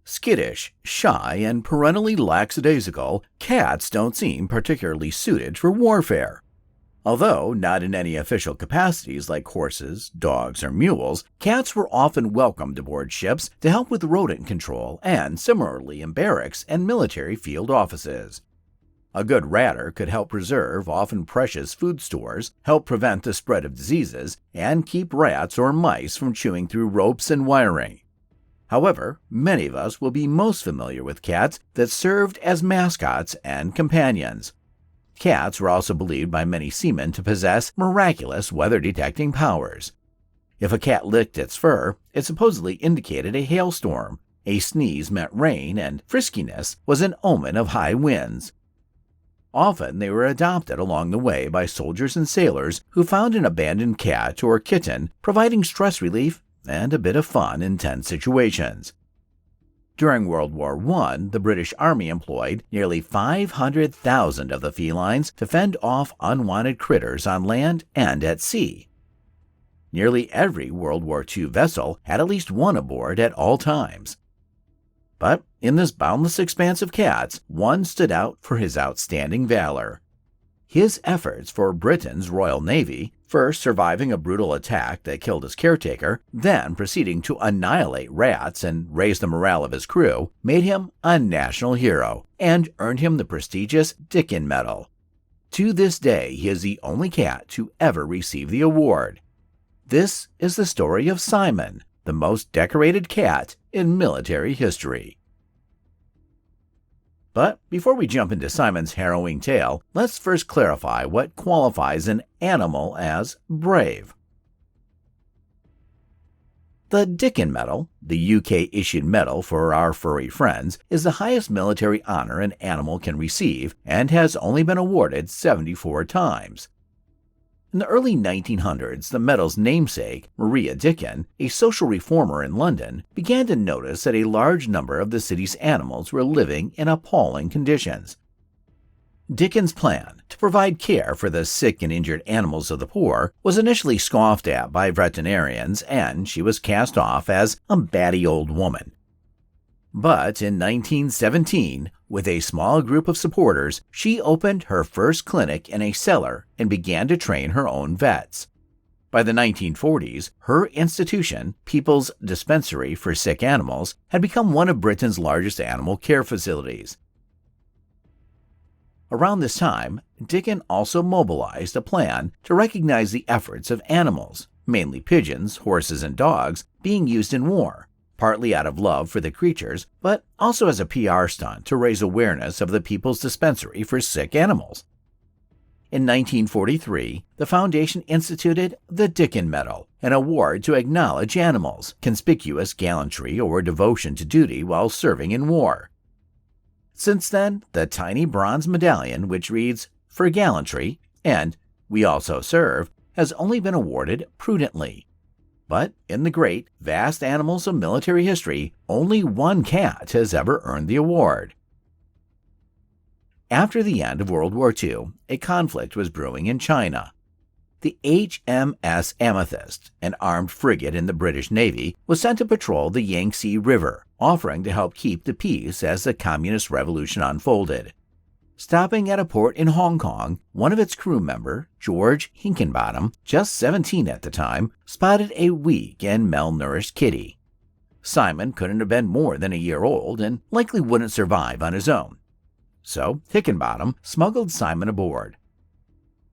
Skittish, shy, and perennially lackadaisical, cats don't seem particularly suited for warfare. Although not in any official capacities like horses, dogs, or mules, cats were often welcomed aboard ships to help with rodent control and similarly in barracks and military field offices. A good ratter could help preserve often precious food stores, help prevent the spread of diseases, and keep rats or mice from chewing through ropes and wiring. However, many of us will be most familiar with cats that served as mascots and companions. Cats were also believed by many seamen to possess miraculous weather-detecting powers. If a cat licked its fur, it supposedly indicated a hailstorm, a sneeze meant rain, and friskiness was an omen of high winds. Often they were adopted along the way by soldiers and sailors who found an abandoned cat or kitten providing stress relief and a bit of fun in tense situations. During World War I, the British Army employed nearly 500,000 of the felines to fend off unwanted critters on land and at sea. Nearly every World War II vessel had at least one aboard at all times. But in this boundless expanse of cats, one stood out for his outstanding valor. His efforts for Britain's Royal Navy, first surviving a brutal attack that killed his caretaker, then proceeding to annihilate rats and raise the morale of his crew, made him a national hero and earned him the prestigious Dickin Medal. To this day, he is the only cat to ever receive the award. This is the story of Seamen, the most decorated cat in military history. But before we jump into Seamen's harrowing tale, let's first clarify what qualifies an animal as brave. The Dickin Medal, the UK-issued medal for our furry friends, is the highest military honor an animal can receive and has only been awarded 74 times. In the early 1900s, the medal's namesake, Maria Dicken, a social reformer in London, began to notice that a large number of the city's animals were living in appalling conditions. Dicken's plan to provide care for the sick and injured animals of the poor was initially scoffed at by veterinarians, and she was cast off as a batty old woman. But in 1917, with a small group of supporters, she opened her first clinic in a cellar and began to train her own vets. By the 1940s, her institution, People's Dispensary for Sick Animals, had become one of Britain's largest animal care facilities. Around this time, Dicken also mobilized a plan to recognize the efforts of animals, mainly pigeons, horses, and dogs, being used in war, partly out of love for the creatures, but also as a PR stunt to raise awareness of the People's Dispensary for Sick Animals. In 1943, the foundation instituted the Dickin Medal, an award to acknowledge animals' conspicuous gallantry or devotion to duty while serving in war. Since then, the tiny bronze medallion, which reads, "For Gallantry," and "We Also Serve," has only been awarded prudently. But in the great, vast annals of military history, only one cat has ever earned the award. After the end of World War II, a conflict was brewing in China. The HMS Amethyst, an armed frigate in the British Navy, was sent to patrol the Yangtze River, offering to help keep the peace as the Communist Revolution unfolded. Stopping at a port in Hong Kong, one of its crew member, George Hinkenbottom, just 17 at the time, spotted a weak and malnourished kitty. Seamen couldn't have been more than a year old and likely wouldn't survive on his own. So Hinkenbottom smuggled Seamen aboard.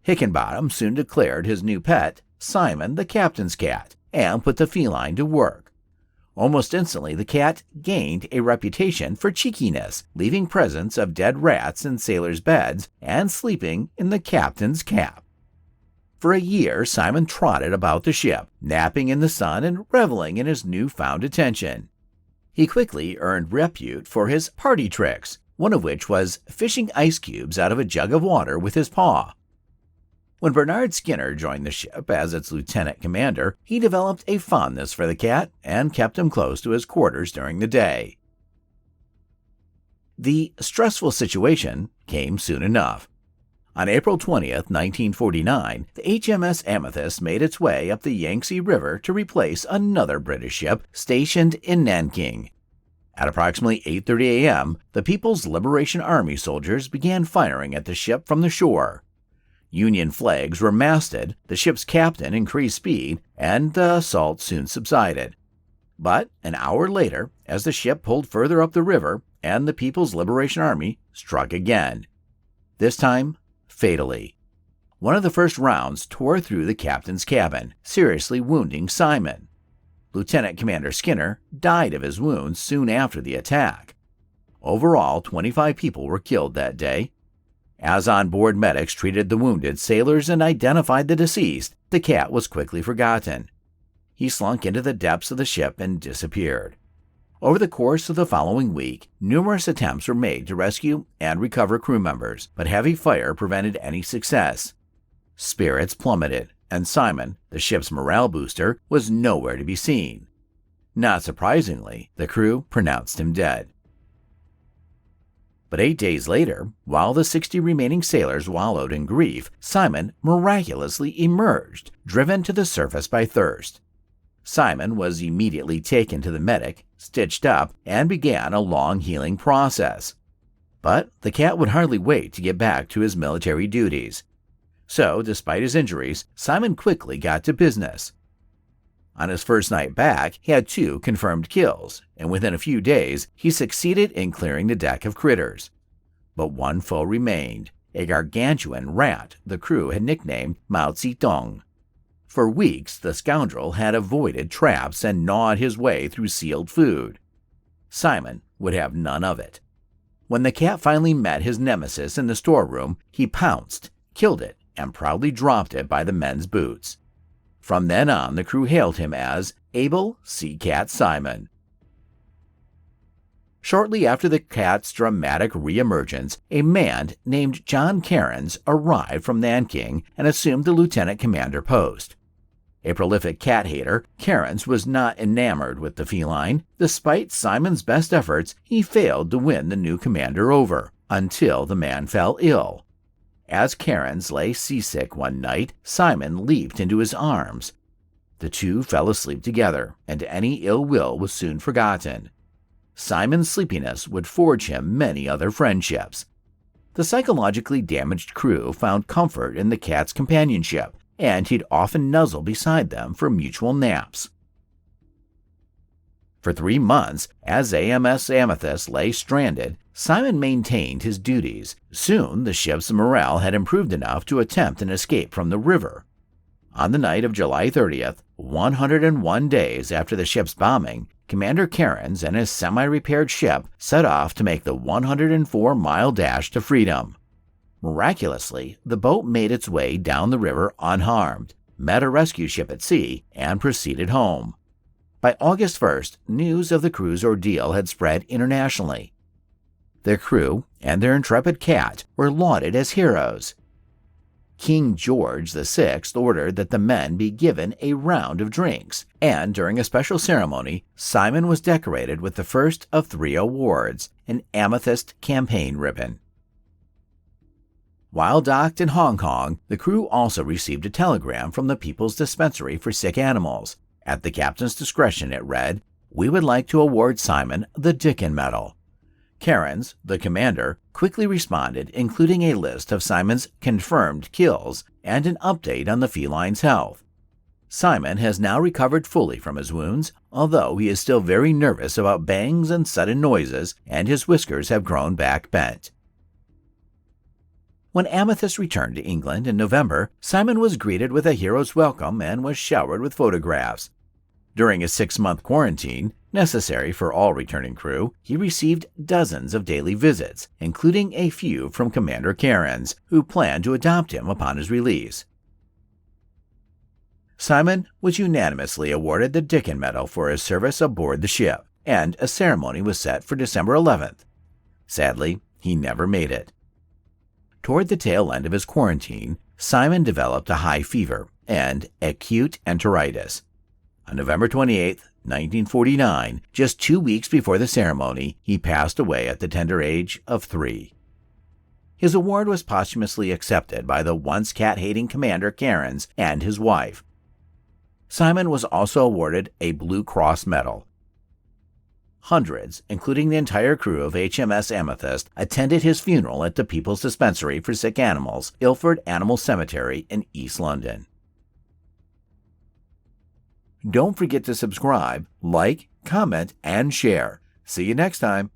Hinkenbottom soon declared his new pet, Seamen, the captain's cat, and put the feline to work. Almost instantly, the cat gained a reputation for cheekiness, leaving presents of dead rats in sailors' beds and sleeping in the captain's cap. For a year, Seamen trotted about the ship, napping in the sun and reveling in his newfound attention. He quickly earned repute for his party tricks, one of which was fishing ice cubes out of a jug of water with his paw. When Bernard Skinner joined the ship as its lieutenant commander, he developed a fondness for the cat and kept him close to his quarters during the day. The stressful situation came soon enough. On April 20th, 1949, the HMS Amethyst made its way up the Yangtze River to replace another British ship stationed in Nanking. At approximately 8:30 a.m., the People's Liberation Army soldiers began firing at the ship from the shore. Union flags were masted, the ship's captain increased speed, and the assault soon subsided. But an hour later, as the ship pulled further up the river, and the People's Liberation Army struck again. This time, fatally. One of the first rounds tore through the captain's cabin, seriously wounding Seamen. Lieutenant Commander Skinner died of his wounds soon after the attack. Overall, 25 people were killed that day. As on-board medics treated the wounded sailors and identified the deceased, the cat was quickly forgotten. He slunk into the depths of the ship and disappeared. Over the course of the following week, numerous attempts were made to rescue and recover crew members, but heavy fire prevented any success. Spirits plummeted, and Seamen, the ship's morale booster, was nowhere to be seen. Not surprisingly, the crew pronounced him dead. But 8 days later, while the 60 remaining sailors wallowed in grief, Seamen miraculously emerged, driven to the surface by thirst. Seamen was immediately taken to the medic, stitched up, and began a long healing process. But the cat would hardly wait to get back to his military duties. So, despite his injuries, Seamen quickly got to business. On his first night back, he had 2 confirmed kills, and within a few days, he succeeded in clearing the deck of critters. But one foe remained, a gargantuan rat the crew had nicknamed Mao Zedong. For weeks, the scoundrel had avoided traps and gnawed his way through sealed food. Seamen would have none of it. When the cat finally met his nemesis in the storeroom, he pounced, killed it, and proudly dropped it by the men's boots. From then on, the crew hailed him as Able Sea Cat Seamen. Shortly after the cat's dramatic reemergence, a man named John Cairns arrived from Nanking and assumed the lieutenant commander post. A prolific cat hater, Cairns was not enamored with the feline. Despite Seamen's best efforts, he failed to win the new commander over, until the man fell ill. As Cairns lay seasick one night, Seamen leaped into his arms. The two fell asleep together, and any ill will was soon forgotten. Seamen's sleepiness would forge him many other friendships. The psychologically damaged crew found comfort in the cat's companionship, and he'd often nuzzle beside them for mutual naps. For 3 months, as AMS Amethyst lay stranded, Seamen maintained his duties. Soon, the ship's morale had improved enough to attempt an escape from the river. On the night of July 30th, 101 days after the ship's bombing, Commander Cairns and his semi-repaired ship set off to make the 104-mile dash to freedom. Miraculously, the boat made its way down the river unharmed, met a rescue ship at sea, and proceeded home. By August 1st, news of the crew's ordeal had spread internationally. Their crew and their intrepid cat were lauded as heroes. King George VI ordered that the men be given a round of drinks, and during a special ceremony, Seamen was decorated with the first of 3 awards, an amethyst campaign ribbon. While docked in Hong Kong, the crew also received a telegram from the People's Dispensary for Sick Animals. At the captain's discretion, it read, "We would like to award Seamen the Dickin Medal." Cairns, the commander, quickly responded, including a list of Seamen's confirmed kills and an update on the feline's health. Seamen has now recovered fully from his wounds, although he is still very nervous about bangs and sudden noises, and his whiskers have grown back bent. When Amethyst returned to England in November, Seamen was greeted with a hero's welcome and was showered with photographs. During a 6-month quarantine, necessary for all returning crew, he received dozens of daily visits, including a few from Commander Cairns, who planned to adopt him upon his release. Seamen was unanimously awarded the Dickin Medal for his service aboard the ship, and a ceremony was set for December 11th. Sadly, he never made it. Toward the tail end of his quarantine, Seamen developed a high fever and acute enteritis. On November 28, 1949, just 2 weeks before the ceremony, he passed away at the tender age of 3. His award was posthumously accepted by the once cat-hating Commander Cairns and his wife. Seamen was also awarded a Blue Cross Medal. Hundreds, including the entire crew of HMS Amethyst, attended his funeral at the People's Dispensary for Sick Animals, Ilford Animal Cemetery in East London. Don't forget to subscribe, like, comment, and share. See you next time.